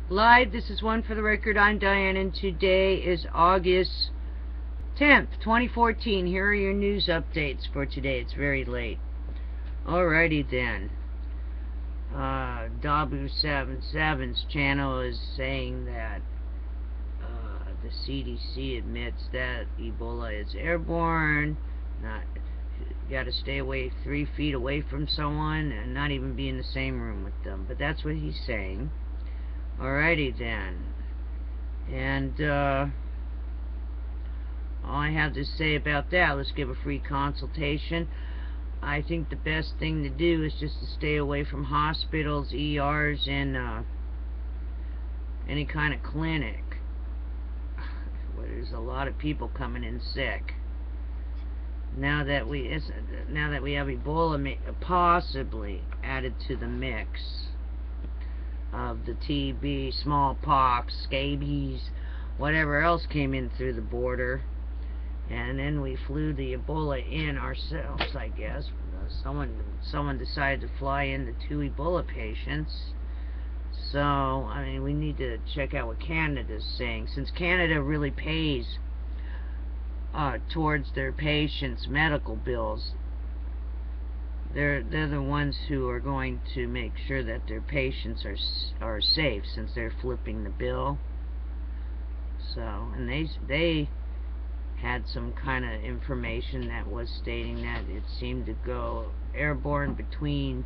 Live, this is One for the Record. I'm Diane, and today is August 10th, 2014. Here are your news updates for today. It's very late. Alrighty then. Dabu77's channel is saying that the CDC admits that Ebola is airborne. You got to stay away 3 feet away from someone and not even be in the same room with them. But that's what he's saying. Alrighty then, and all I have to say about that, let's give a free consultation. I think the best thing to do is just to stay away from hospitals, ERs, and any kind of clinic where there's a lot of people coming in sick. Now that we have Ebola possibly added to the mix of the TB, smallpox, scabies, whatever else came in through the border, and then we flew the Ebola in ourselves, I guess. Someone decided to fly in the 2 Ebola patients. So, I mean, we need to check out what Canada's saying, since Canada really pays towards their patients' medical bills. They're the ones who are going to make sure that their patients are safe, since they're flipping the bill. So, and they had some kind of information that was stating that it seemed to go airborne between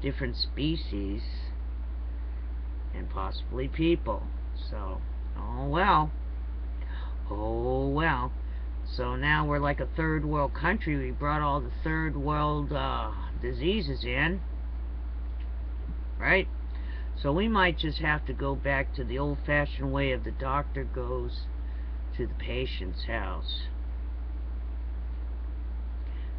different species and possibly people. So, oh well. So now we're like a third world country. We brought all the third world diseases in, right? So we might just have to go back to the old-fashioned way of the doctor goes to the patient's house.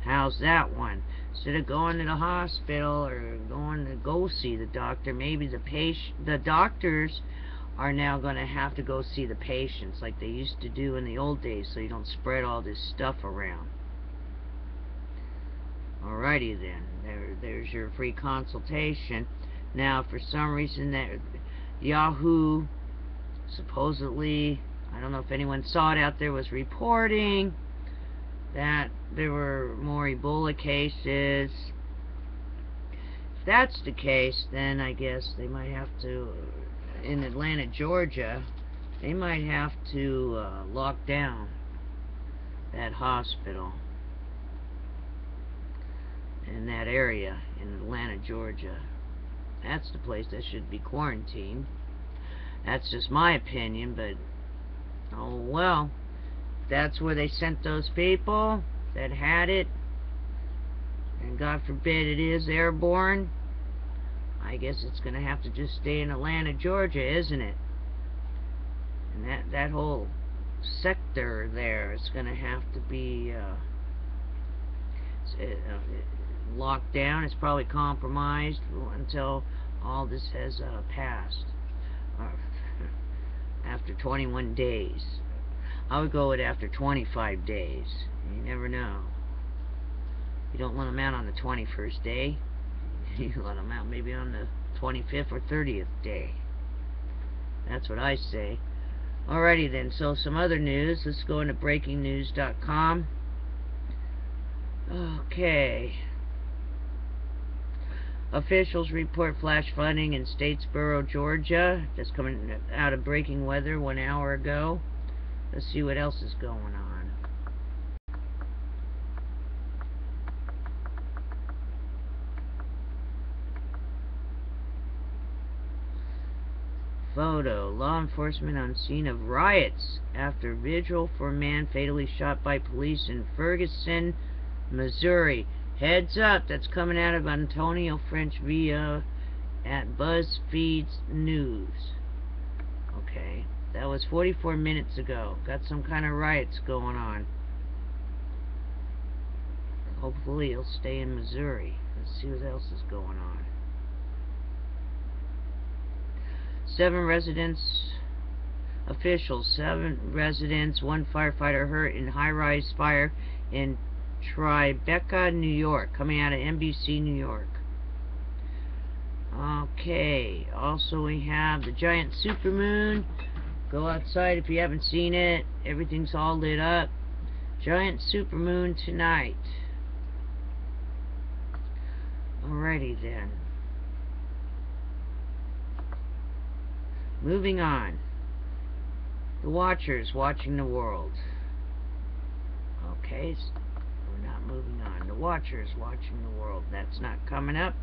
How's that one? Instead of going to the hospital or going to go see the doctor, maybe the doctors are now going to have to go see the patients like they used to do in the old days, so you don't spread all this stuff around. Alrighty then, there's your free consultation. Now, for some reason, that Yahoo supposedly, I don't know if anyone saw it out there, was reporting that there were more Ebola cases. If that's the case, then I guess they might have to, in Atlanta, Georgia, they might have to lock down that hospital in that area in Atlanta, Georgia. That's the place that should be quarantined. That's just my opinion, but oh well. That's where they sent those people that had it, and God forbid it is airborne. I guess it's going to have to just stay in Atlanta, Georgia, isn't it? And that whole sector there is going to have to be locked down. It's probably compromised until all this has passed. After 21 days. I would go with after 25 days. You never know. You don't let them out on the 21st day. You let them out maybe on the 25th or 30th day. That's what I say. Alrighty then, so some other news. Let's go into breakingnews.com. Okay. Officials report flash flooding in Statesboro, Georgia. Just coming out of breaking weather 1 hour ago. Let's see what else is going on. Photo. Law enforcement on scene of riots after vigil for man fatally shot by police in Ferguson, Missouri. Heads up, that's coming out of Antonio French via at BuzzFeed News. Okay, that was 44 minutes ago. Got some kind of riots going on. Hopefully it'll stay in Missouri. Let's see what else is going on. 7 residents, 7 residents, 1 firefighter hurt in high-rise fire in Tribeca, New York, coming out of NBC New York. Okay, also we have the giant supermoon. Go outside if you haven't seen it. Everything's all lit up. Giant supermoon tonight. Alrighty then. Moving on. The Watchers watching the world. Okay, so we're not moving on. The Watchers watching the world. That's not coming up.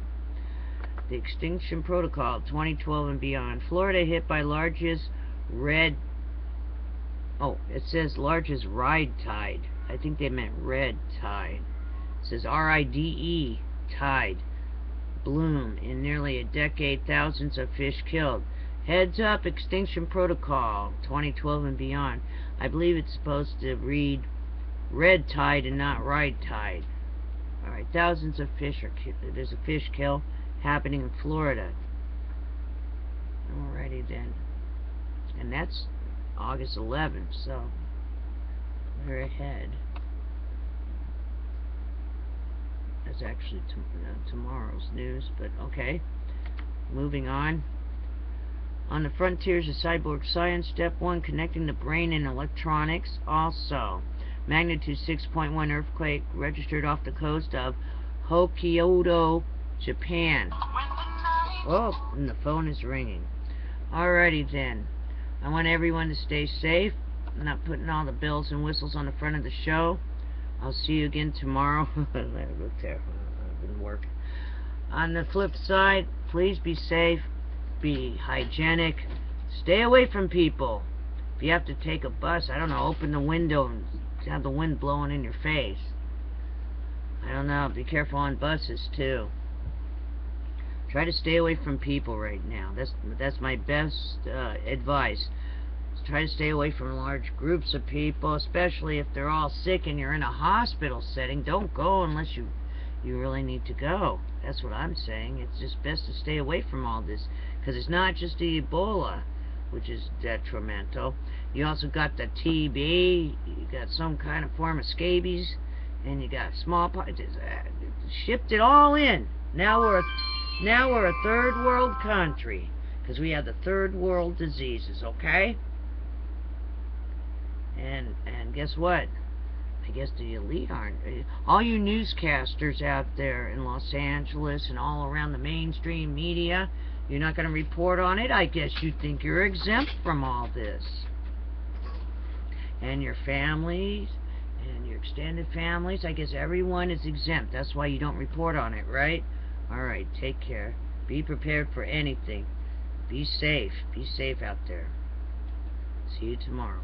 The Extinction Protocol 2012 and beyond. Florida hit by largest red. Oh, it says largest ride tide. I think they meant red tide. It says RIDE tide bloom in nearly a decade. Thousands of fish killed. Heads up, Extinction Protocol 2012 and beyond. I believe it's supposed to read red tide and not ride tide. Alright, thousands of fish are killed. There's a fish kill happening in Florida. Alrighty then. And that's August 11th, so we're ahead. That's actually tomorrow's news, but okay. Moving on. On the frontiers of cyborg science, step 1, connecting the brain and electronics. Also, magnitude 6.1 earthquake registered off the coast of Hokkaido, Japan. Oh, and the phone is ringing. Alrighty then. I want everyone to stay safe. I'm not putting all the bells and whistles on the front of the show. I'll see you again tomorrow. I've been working. On the flip side, please be safe. Be hygienic. Stay away from people. If you have to take a bus, I don't know, open the window and have the wind blowing in your face. I don't know, be careful on buses too. Try to stay away from people right now. That's my best advice. Try to stay away from large groups of people, especially if they're all sick and you're in a hospital setting. Don't go unless you really need to go. That's what I'm saying. It's just best to stay away from all this, because it's not just the Ebola, which is detrimental. You also got the TB, you got some kind of form of scabies, and you got smallpox. Shipped it all in. Now we're a third world country, because we have the third world diseases, okay? And guess what? I guess the elite aren't. All you newscasters out there in Los Angeles and all around the mainstream media, you're not going to report on it? I guess you think you're exempt from all this. And your families and your extended families, I guess everyone is exempt. That's why you don't report on it, right? Alright, take care. Be prepared for anything. Be safe. Be safe out there. See you tomorrow.